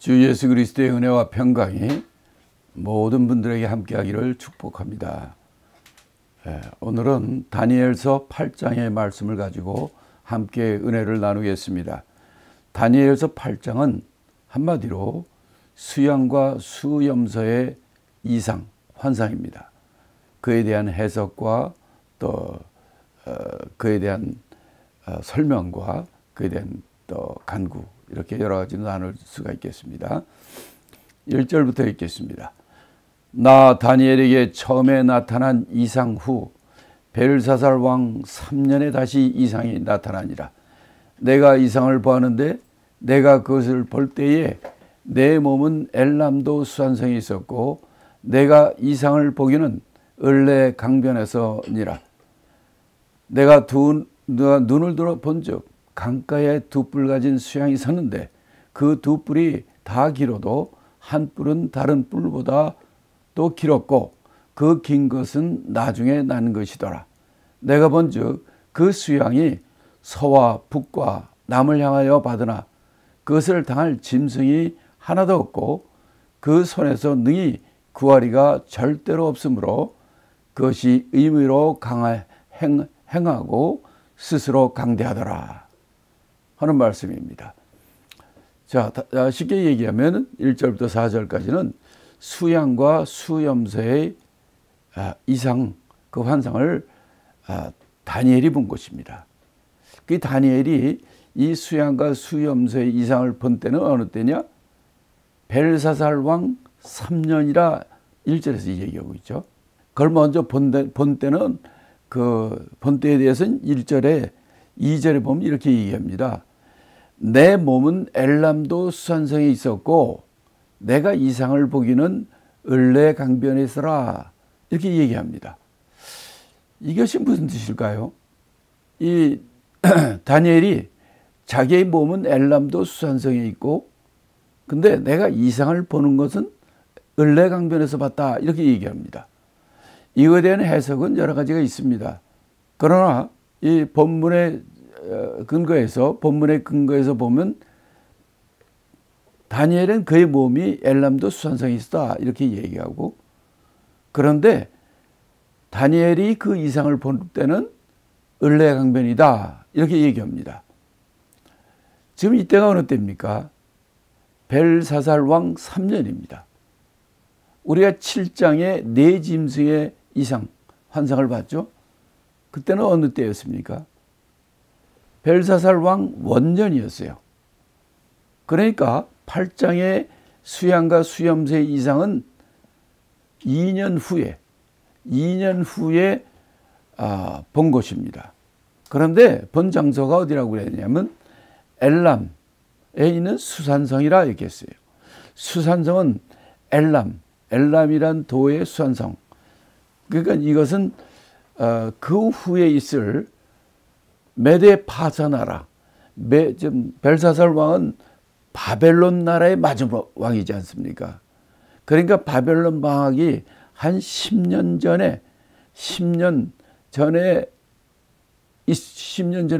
주 예수 그리스도의 은혜와 평강이 모든 분들에게 함께하기를 축복합니다. 오늘은 다니엘서 8장의 말씀을 가지고 함께 은혜를 나누겠습니다. 다니엘서 8장은 한마디로 수양과 수염서의 이상, 환상입니다. 그에 대한 해석과 또 그에 대한 설명과 그에 대한 또 간구, 이렇게 여러 가지로 나눌 수가 있겠습니다. 1절부터 읽겠습니다. 나 다니엘에게 처음에 나타난 이상 후 벨사살 왕 3년에 다시 이상이 나타나니라. 내가 이상을 보았는데 내가 그것을 볼 때에 내 몸은 엘람도 수산성이 있었고 내가 이상을 보기는 을레 강변에서니라. 내가 눈을 들어 본즉 강가에 두 뿔 가진 수양이 섰는데 그 두 뿔이 다 길어도 한 뿔은 다른 뿔보다 또 길었고 그 긴 것은 나중에 난 것이더라. 내가 본즉 그 수양이 서와 북과 남을 향하여 받으나 그것을 당할 짐승이 하나도 없고 그 손에서 능히 구하리가 절대로 없으므로 그것이 의미로 행하고 스스로 강대하더라 하는 말씀입니다. 자, 쉽게 얘기하면 1절부터 4절까지는 수양과 수염서의 이상, 그 환상을 다니엘이 본 것입니다. 그 다니엘이 이 수양과 수염서의 이상을 본 때는 어느 때냐? 벨사살 왕 3년이라 1절에서 얘기하고 있죠. 그걸 먼저 본 때는 그 본 때에 대해서는 1절에 2절에 보면 이렇게 얘기합니다. 내 몸은 엘람도 수산성에 있었고 내가 이상을 보기는 을레 강변에서라, 이렇게 얘기합니다. 이것이 무슨 뜻일까요? 이 다니엘이 자기의 몸은 엘람도 수산성에 있고 근데 내가 이상을 보는 것은 을레 강변에서 봤다, 이렇게 얘기합니다. 이거에 대한 해석은 여러 가지가 있습니다. 그러나 이 본문의 근거에서 보면 다니엘은 그의 몸이 엘람도 수산성에 있었다, 이렇게 얘기하고, 그런데 다니엘이 그 이상을 볼 때는 을레 강변이다, 이렇게 얘기합니다. 지금 이때가 어느 때입니까? 벨사살 왕 3년입니다. 우리가 7장의 네 짐승의 이상, 환상을 봤죠? 그때는 어느 때였습니까? 벨사살 왕 원년이었어요. 그러니까 8장의 수양과 수염새의 이상은 2년 후에 본 것입니다. 그런데 본 장소가 어디라고 그랬냐면 엘람에 있는 수산성이라 얘기했어요. 수산성은 엘람이란 도의 수산성. 그러니까 이것은 그 후에 있을 메데 파사 나라, 벨사살 왕은 바벨론 나라의 마지막 왕이지 않습니까? 그러니까 바벨론 망하기 한 10년 전에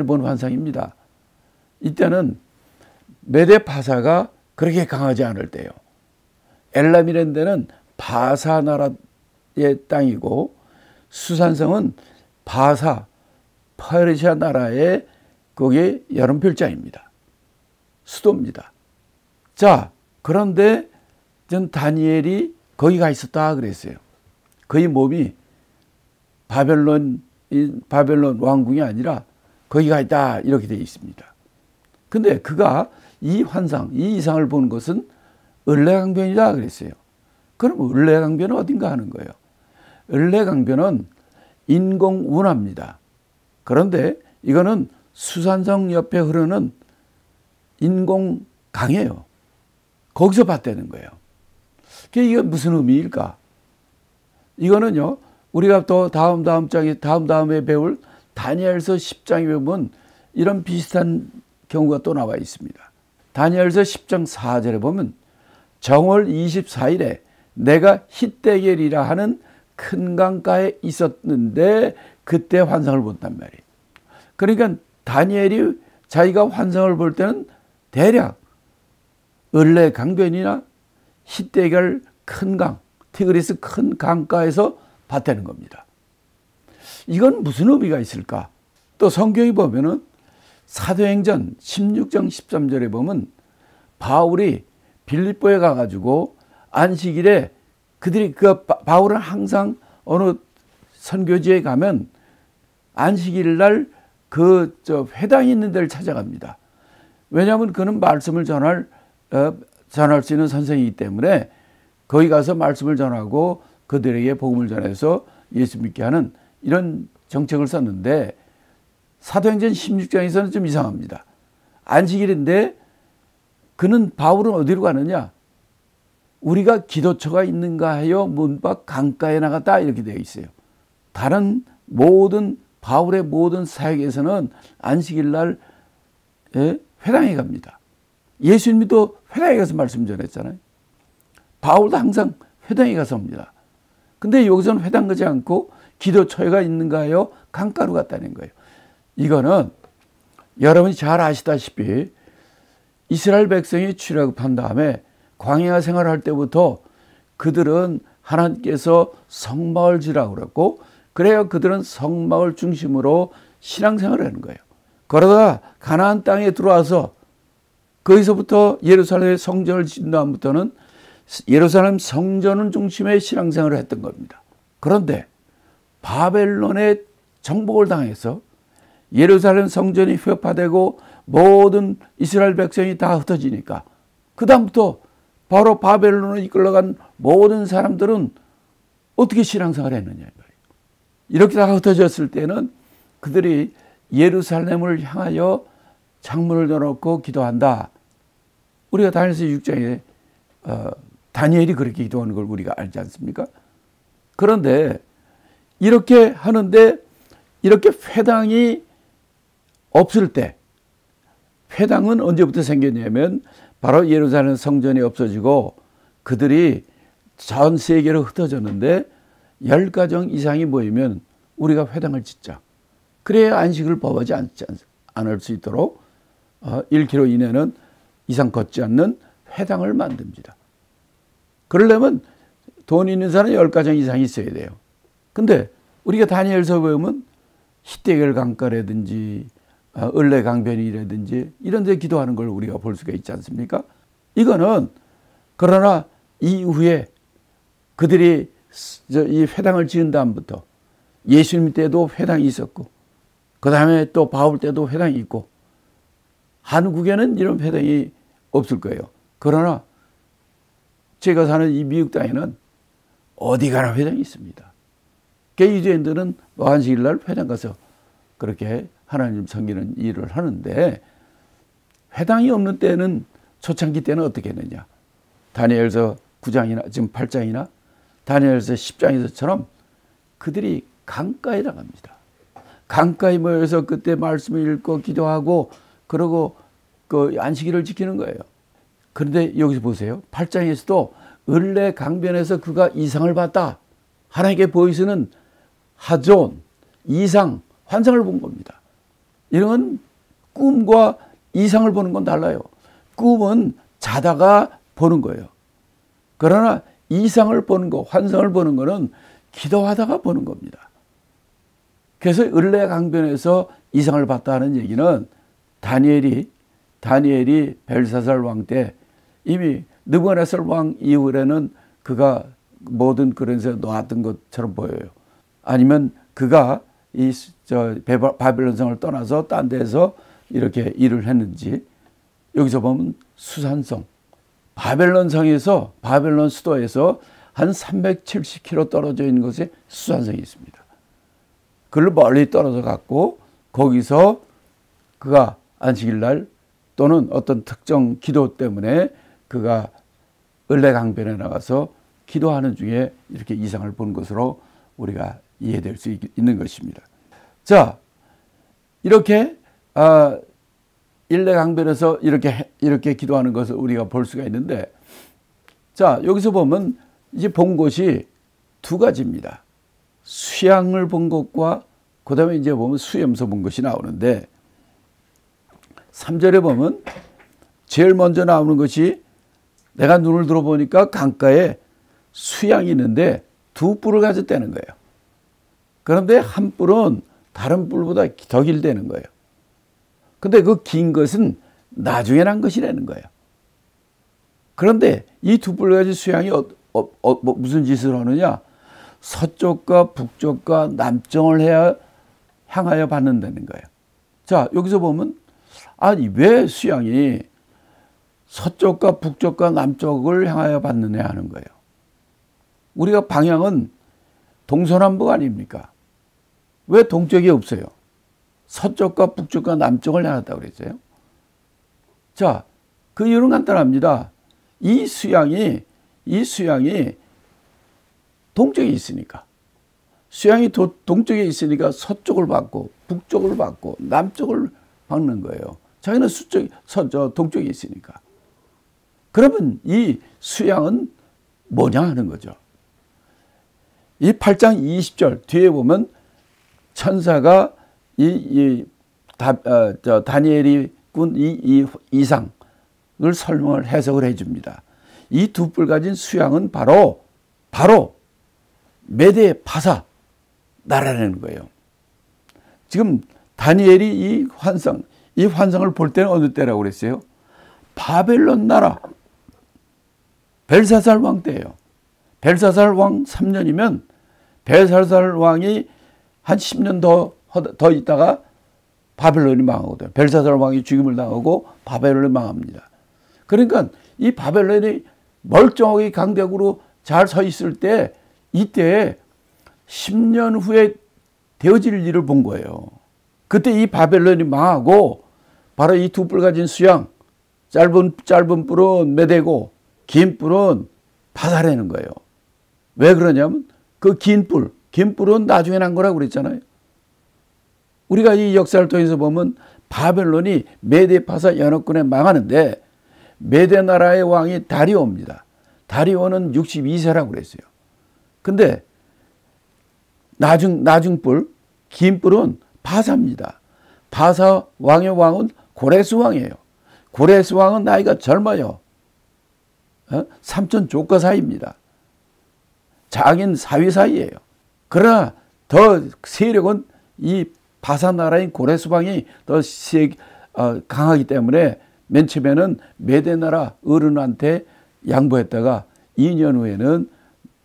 본 환상입니다. 이때는 메데 파사가 그렇게 강하지 않을 때요. 엘람이라는 데는 바사 나라의 땅이고 수산성은 페르시아 나라의 거기에 여름필자입니다. 수도입니다. 자, 그런데 전 다니엘이 거기 가 있었다 그랬어요. 그의 몸이 바벨론 왕궁이 아니라 거기 가 있다, 이렇게 되어 있습니다. 근데 그가 이 환상, 이 이상을 보는 것은 을레강변이다 그랬어요. 그럼 을레강변은 어딘가 하는 거예요. 을레강변은 인공 운하입니다. 그런데 이거는 수산성 옆에 흐르는 인공 강이에요. 거기서 봤다는 거예요. 이게 무슨 의미일까? 이거는요, 우리가 또 다음에 배울 다니엘서 10장에 보면 이런 비슷한 경우가 또 나와 있습니다. 다니엘서 10장 4절에 보면 정월 24일에 내가 hit대겔이라 하는 큰 강가에 있었는데 그때 환상을 본단 말이에요. 그러니까 다니엘이 자기가 환상을 볼 때는 대략 을레 강변이나 히데겔 큰 강, 티그리스 큰 강가에서 밭되는 겁니다. 이건 무슨 의미가 있을까? 또 성경에 보면은 사도행전 16장 13절에 보면 바울이 빌립보에 가가지고 안식일에 바울은 항상 어느 선교지에 가면 안식일 날 회당이 있는 데를 찾아갑니다. 왜냐하면 그는 말씀을 전할 수 있는 선생이기 때문에 거기 가서 말씀을 전하고 그들에게 복음을 전해서 예수 믿게 하는 이런 정책을 썼는데, 사도행전 16장에서는 좀 이상합니다. 안식일인데 바울은 어디로 가느냐? 우리가 기도처가 있는가 하여 문 밖 강가에 나갔다, 이렇게 되어 있어요. 다른 바울의 모든 사역에서는 안식일 날 회당에 갑니다. 예수님도 회당에 가서 말씀 전했잖아요. 바울도 항상 회당에 가서 옵니다. 근데 여기서는 회당 가지 않고 기도처가 있는가 하여 강가로 갔다는 거예요. 이거는 여러분이 잘 아시다시피 이스라엘 백성이 출애굽한 다음에 광야 생활할 때부터 그들은 하나님께서 성막을 지라고 그랬고, 그래야 그들은 성막을 중심으로 신앙생활을 하는 거예요. 그러다가 가나안 땅에 들어와서 거기서부터 예루살렘의 성전을 지은 다음부터는 예루살렘 성전을 중심의 신앙생활을 했던 겁니다. 그런데 바벨론의 정복을 당해서 예루살렘 성전이 휘파되고 모든 이스라엘 백성이 다 흩어지니까 그 다음부터 바로 바벨론을 이끌어간 모든 사람들은 어떻게 신앙생활을 했느냐. 이렇게 다 흩어졌을 때는 그들이 예루살렘을 향하여 창문을 열어놓고 기도한다. 우리가 다니엘서 6장에 다니엘이 그렇게 기도하는 걸 우리가 알지 않습니까? 그런데 이렇게 하는데, 이렇게 회당이 없을 때, 회당은 언제부터 생겼냐면 바로 예루살렘 성전이 없어지고 그들이 전 세계로 흩어졌는데 10가정 이상이 모이면 우리가 회당을 짓자. 그래야 안식을 범하지 않을 수 있도록 1km 이내는 이상 걷지 않는 회당을 만듭니다. 그러려면 돈 있는 사람은 10가정 이상이 있어야 돼요. 근데 우리가 다니엘서 보면 히데겔 강가라든지 을레 강변이라든지 이런 데 기도하는 걸 우리가 볼 수가 있지 않습니까? 이거는, 그러나 이후에 그들이 이 회당을 지은 다음부터 예수님 때도 회당이 있었고, 그 다음에 또 바울 때도 회당이 있고, 한국에는 이런 회당이 없을 거예요. 그러나 제가 사는 이 미국 땅에는 어디 가나 회당이 있습니다. 유대인들은 안식일 날 회당 가서 그렇게 하나님 섬기는 일을 하는데, 회당이 없는 때는, 초창기 때는 어떻게 했느냐? 다니엘서 9장이나 지금 8장이나 다니엘서 10장에서처럼 그들이 강가에 나갑니다. 강가에 모여서 그때 말씀을 읽고 기도하고 그러고 그 안식일을 지키는 거예요. 그런데 여기서 보세요. 8장에서도 을레 강변에서 그가 이상을 봤다. 하나님께 보이시는 하존, 이상, 환상을 본 겁니다. 이런 건 꿈과 이상을 보는 건 달라요. 꿈은 자다가 보는 거예요. 그러나 이상을 보는 거, 환상을 보는 거는 기도하다가 보는 겁니다. 그래서 을레 강변에서 이상을 봤다는 얘기는 다니엘이 벨사살 왕 때 이미 느부갓네살 왕 이후에는 그가 모든 그런 데서 놓았던 것처럼 보여요. 아니면 그가 바벨론 성을 떠나서 딴 데서 이렇게 일을 했는지, 여기서 보면 수산성, 바벨론 성에서, 바벨론 수도에서 한 370km 떨어져 있는 곳에 수산성이 있습니다. 그걸 멀리 떨어져 갔고 거기서 그가 안식일 날 또는 어떤 특정 기도 때문에 그가 을레 강변에 나가서 기도하는 중에 이렇게 이상을 본 것으로 우리가 이해될 수 있는 것입니다. 자, 이렇게 일레 강변에서 이렇게 기도하는 것을 우리가 볼 수가 있는데, 자, 여기서 보면 이제 본 것이 두 가지입니다. 수양을 본 것과 그 다음에 이제 보면 수염소 본 것이 나오는데, 3절에 보면 제일 먼저 나오는 것이 내가 눈을 들어보니까 강가에 수양이 있는데 두 뿔을 가졌다는 거예요. 그런데 한 뿔은 다른 뿔보다 더 길다는 거예요. 근데 그 긴 것은 나중에 난 것이라는 거예요. 그런데 이 두 뿔 가진 수양이 무슨 짓을 하느냐? 서쪽과 북쪽과 남쪽을 향하여 받는다는 거예요. 자, 여기서 보면 아니 왜 수양이 서쪽과 북쪽과 남쪽을 향하여 받느냐 하는 거예요. 우리가 방향은 동서남북 아닙니까? 왜 동쪽이 없어요? 서쪽과 북쪽과 남쪽을 향했다고 그랬어요. 자, 그 이유는 간단합니다. 이 수양이 동쪽에 있으니까. 수양이 동쪽에 있으니까 서쪽을 받고 북쪽을 받고 남쪽을 받는 거예요. 자기는 동쪽에 있으니까. 그러면 이 수양은 뭐냐 하는 거죠. 이 8장 20절 뒤에 보면 천사가 다니엘이 꾼 이 이상을 설명을 해석을 해줍니다. 이 두 뿔 가진 수양은 바로 메대 파사 나라라는 거예요. 지금 다니엘이 이 환상을 볼 때는 어느 때라고 그랬어요? 바벨론 나라 벨사살 왕 때예요. 벨사살 왕 3년이면 벨사살 왕이 한 10년 더 있다가 바벨론이 망하거든요. 벨사살 왕이 죽임을 당하고 바벨론이 망합니다. 그러니까 이 바벨론이 멀쩡하게 강대국으로 잘 서 있을 때 이때 10년 후에 되어질 일을 본 거예요. 그때 이 바벨론이 망하고 바로 이 두 뿔 가진 수양, 짧은 뿔은 메대고 긴 뿔은 바사라는 거예요. 왜 그러냐면 그 긴 뿔은 나중에 난 거라고 그랬잖아요. 우리가 이 역사를 통해서 보면 바벨론이 메대 파사 연합군에 망하는데 메대 나라의 왕이 다리오입니다. 다리오는 62세라고 그랬어요. 근데 나중 뿔, 긴 뿔은 바사입니다. 바사 왕의 왕은 고레스 왕이에요. 고레스 왕은 나이가 젊어요. 삼촌 조카 사이입니다. 장인 사위 사이예요. 그러나 더 세력은 이 바사 나라인 고레스 왕이 더 강하기 때문에 맨 처음에는 메대 나라 어른한테 양보했다가 2년 후에는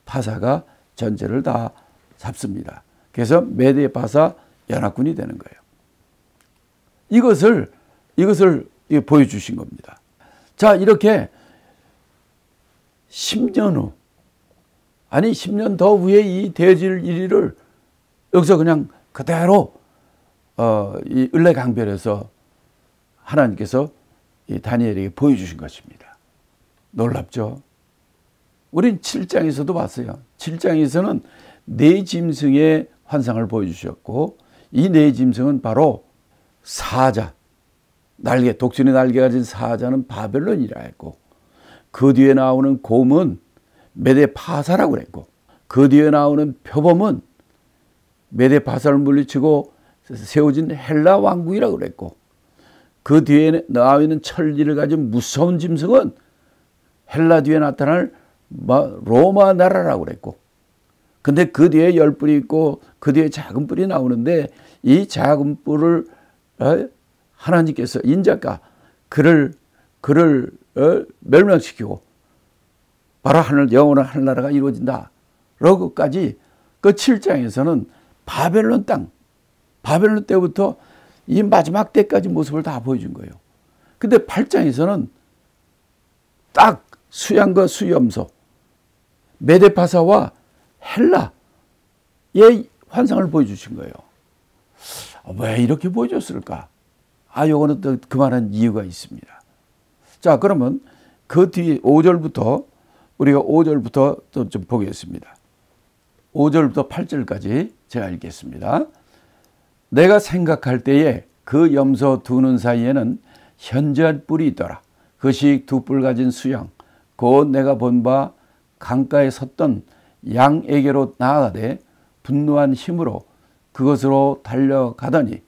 바사가 전제를 다 잡습니다. 그래서 메대 바사 연합군이 되는 거예요. 이것을 보여주신 겁니다. 자, 이렇게 10년 후, 아니 10년 더 후에 이 되어질 일을 여기서 그냥 그대로 이 을레강변에서 하나님께서 이 다니엘에게 보여주신 것입니다. 놀랍죠? 우린 7장에서도 봤어요. 7장에서는 네 짐승의 환상을 보여주셨고 이 네 짐승은 바로 사자, 독수리 날개 가진 사자는 바벨론이라 했고 그 뒤에 나오는 곰은 메대 파사라고 그랬고 그 뒤에 나오는 표범은 메대 파사를 물리치고 세워진 헬라 왕국이라고 그랬고 그 뒤에 나오는 천리를 가진 무서운 짐승은 헬라 뒤에 나타날 로마 나라라고 그랬고 근데 그 뒤에 10뿔이 있고 그 뒤에 작은 뿔이 나오는데 이 작은 뿔을 하나님께서 인자가 그를 멸망시키고 바로 영원한 하늘나라가 이루어진다. 라고까지 그 7장에서는 바벨론 땅, 바벨론 때부터 이 마지막 때까지 모습을 다 보여준 거예요. 근데 8장에서는 딱 수양과 수염소, 메데파사와 헬라의 환상을 보여주신 거예요. 왜 이렇게 보여줬을까? 요거는 또 그만한 이유가 있습니다. 자, 그러면 그 뒤 5절부터 우리가 5절부터 또 좀 보겠습니다. 5절부터 8절까지 제가 읽겠습니다. 내가 생각할 때에 그 염소 두 눈 사이에는 현저한 뿔이 있더라. 그것이 두 뿔 가진 수양 곧 내가 본 바 강가에 섰던 양에게로 나아가되 분노한 힘으로 그것으로 달려가더니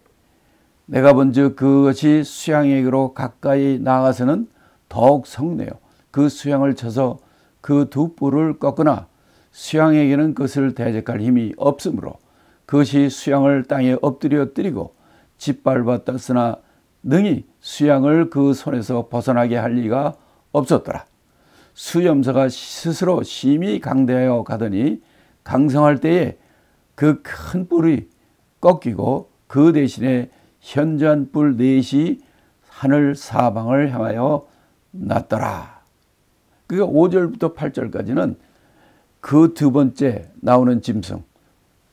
내가 본즉 그것이 수양에게로 가까이 나아가서는 더욱 성내요 그 수양을 쳐서 그 두 뿔을 꺾으나 수양에게는 그것을 대적할 힘이 없으므로 그것이 수양을 땅에 엎드려 뜨리고 짓밟아 떴으나 능히 수양을 그 손에서 벗어나게 할 리가 없었더라. 수염소가 스스로 심히 강대하여 가더니 강성할 때에 그 큰 뿔이 꺾이고 그 대신에 현저한 뿔 넷이 하늘 사방을 향하여 났더라. 그러니까 5절부터 8절까지는 그 두 번째 나오는 짐승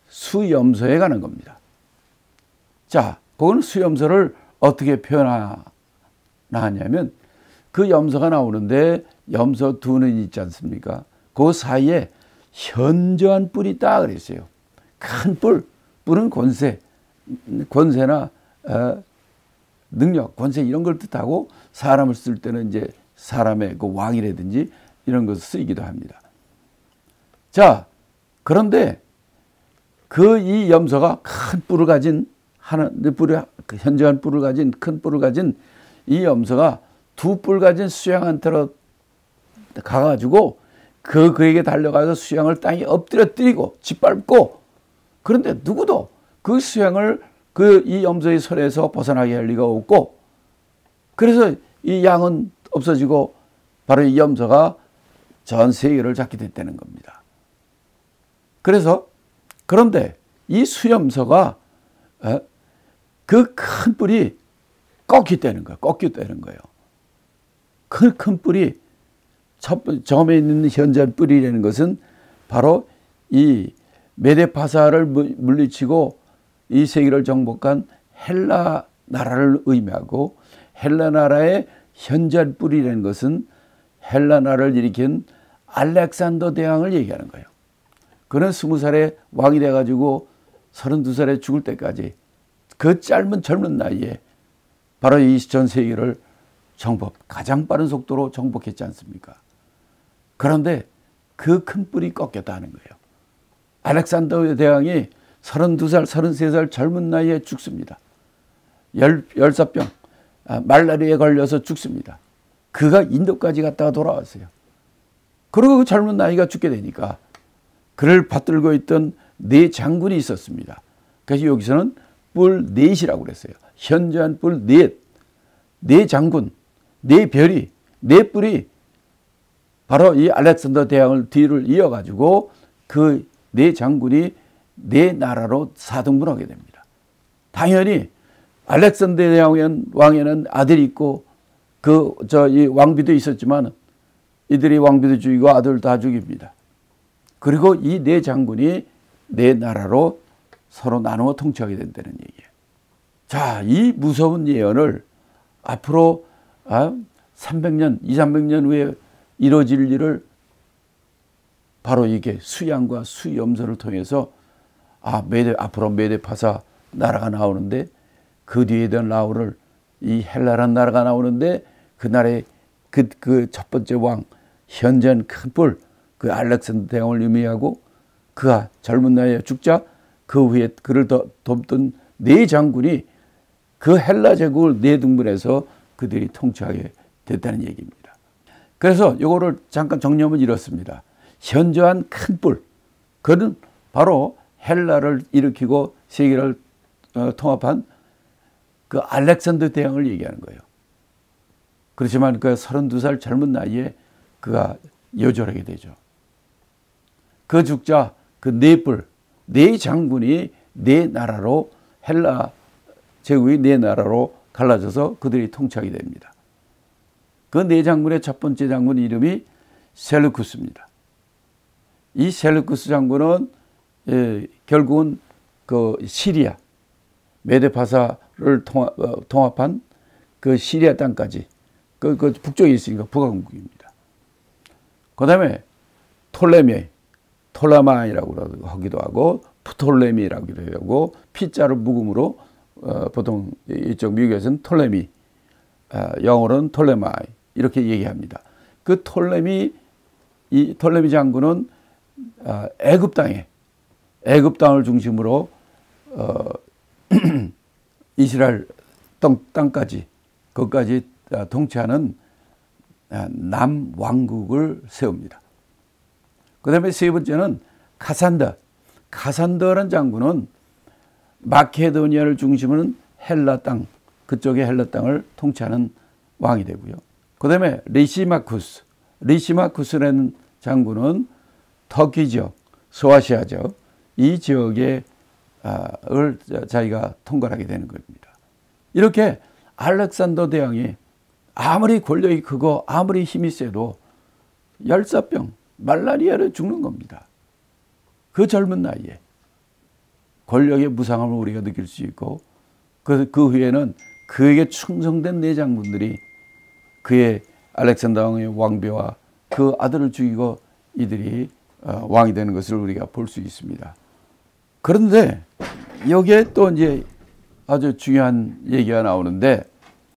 수염소에 관한 겁니다. 자, 그건 수염소를 어떻게 표현하냐면 그 염소가 나오는데 염소 두 눈이 있지 않습니까? 그 사이에 현저한 뿔이 있다 그랬어요. 큰 뿔, 뿔은 권세나 능력, 권세 이런 걸 뜻하고 사람을 쓸 때는 이제 사람의 그 왕이라든지 이런 것을 쓰이기도 합니다. 자, 그런데 그 이 염소가 큰 뿔을 가진 현저한 뿔을 가진 큰 뿔을 가진 이 염소가 두 뿔 가진 수양한테로 가가지고 그에게 달려가서 수양을 땅에 엎드려뜨리고 짓밟고 그런데 누구도 그 수양을 이 염소의 손에서 벗어나게 할 리가 없고 그래서 이 양은 없어지고 바로 이 염소가 전 세계를 잡게 됐다는 겁니다. 그런데 이 수염소가 그 큰 뿔이 꺾였다는 거예요. 그 큰 뿔이 처음에 있는 현저한 뿔이라는 것은 바로 이 메데파사를 물리치고 이 세계를 정복한 헬라 나라를 의미하고 헬라 나라의 현저한 뿔이라는 것은 헬라 나라를 일으킨 알렉산더 대왕을 얘기하는 거예요. 그는 20살에 왕이 돼가지고 32살에 죽을 때까지 그 젊은 나이에 바로 이 전 세계를 가장 빠른 속도로 정복했지 않습니까? 그런데 그 큰 뿔이 꺾였다는 거예요. 알렉산더 대왕이 32살, 33살 젊은 나이에 죽습니다. 열사병, 말라리아에 걸려서 죽습니다. 그가 인도까지 갔다가 돌아왔어요. 그리고 그 젊은 나이가 죽게 되니까 그를 받들고 있던 네 장군이 있었습니다. 그래서 여기서는 뿔 넷이라고 그랬어요. 현저한 뿔 넷, 네 장군, 네 별이, 네 뿔이 바로 이 알렉산더 대왕을 뒤를 이어가지고 그 네 장군이 네 나라로 사등분하게 됩니다. 당연히 알렉산더 대왕에는 아들이 있고 이 왕비도 있었지만 이들이 왕비도 죽이고 아들 다 죽입니다. 그리고 이 네 장군이 네 나라로 서로 나누어 통치하게 된다는 얘기예요. 자, 이 무서운 예언을 앞으로 300년 후에 이루어질 일을 바로 이게 수양과 수염소를 통해서 앞으로 메데파사 나라가 나오는데 그 뒤에 나오는 이 헬라란 나라가 나오는데 그 나라의 그 첫 번째 왕 현저한 큰 뿔 그 알렉산더 대왕을 의미하고 그가 젊은 나이에 죽자 그 후에 그를 돕던 네 장군이 그 헬라 제국을 네 등분해서 그들이 통치하게 됐다는 얘기입니다. 그래서 이거를 잠깐 정리하면 이렇습니다. 현저한 큰 뿔, 그는 바로 헬라를 일으키고 세계를 통합한 그 알렉산더 대왕을 얘기하는 거예요. 그렇지만 그 32살 젊은 나이에 그가 요절하게 되죠. 그 죽자 그 네 뿔, 네 장군이 네 나라로 헬라 제국이 네 나라로 갈라져서 그들이 통치하게 됩니다. 그 네 장군의 첫 번째 장군 이름이 셀루쿠스입니다. 이 셀루쿠스 장군은 결국은 그 시리아 메데파사를 통합한 그 시리아 땅까지 그 북쪽에 있으니까 북왕국입니다. 그 다음에 톨레마이라고 하기도 하고 프톨레미라고도 하고 피자를 묵음으로 보통 이쪽 미국에서는 톨레미, 영어로는 톨레마이 이렇게 얘기합니다. 그 톨레미 장군은 애굽 땅을 중심으로 이스라엘 땅까지 거기까지 통치하는 남왕국을 세웁니다. 그 다음에 세 번째는 카산더. 카산더라는 장군은 마케도니아를 중심으로 헬라 땅, 그쪽의 헬라 땅을 통치하는 왕이 되고요. 그 다음에 리시마쿠스. 리시마쿠스라는 장군은 터키 지역, 소아시아 지역, 이 지역을 자기가 통괄하게 되는 겁니다. 이렇게 알렉산더 대왕이 아무리 권력이 크고 아무리 힘이 세도 열사병, 말라리아를 죽는 겁니다. 그 젊은 나이에 권력의 무상함을 우리가 느낄 수 있고 그 후에는 그에게 충성된 내장군들이 그의 알렉산더 왕의 왕비와 그 아들을 죽이고 이들이 왕이 되는 것을 우리가 볼 수 있습니다. 그런데 여기에 또 이제 아주 중요한 얘기가 나오는데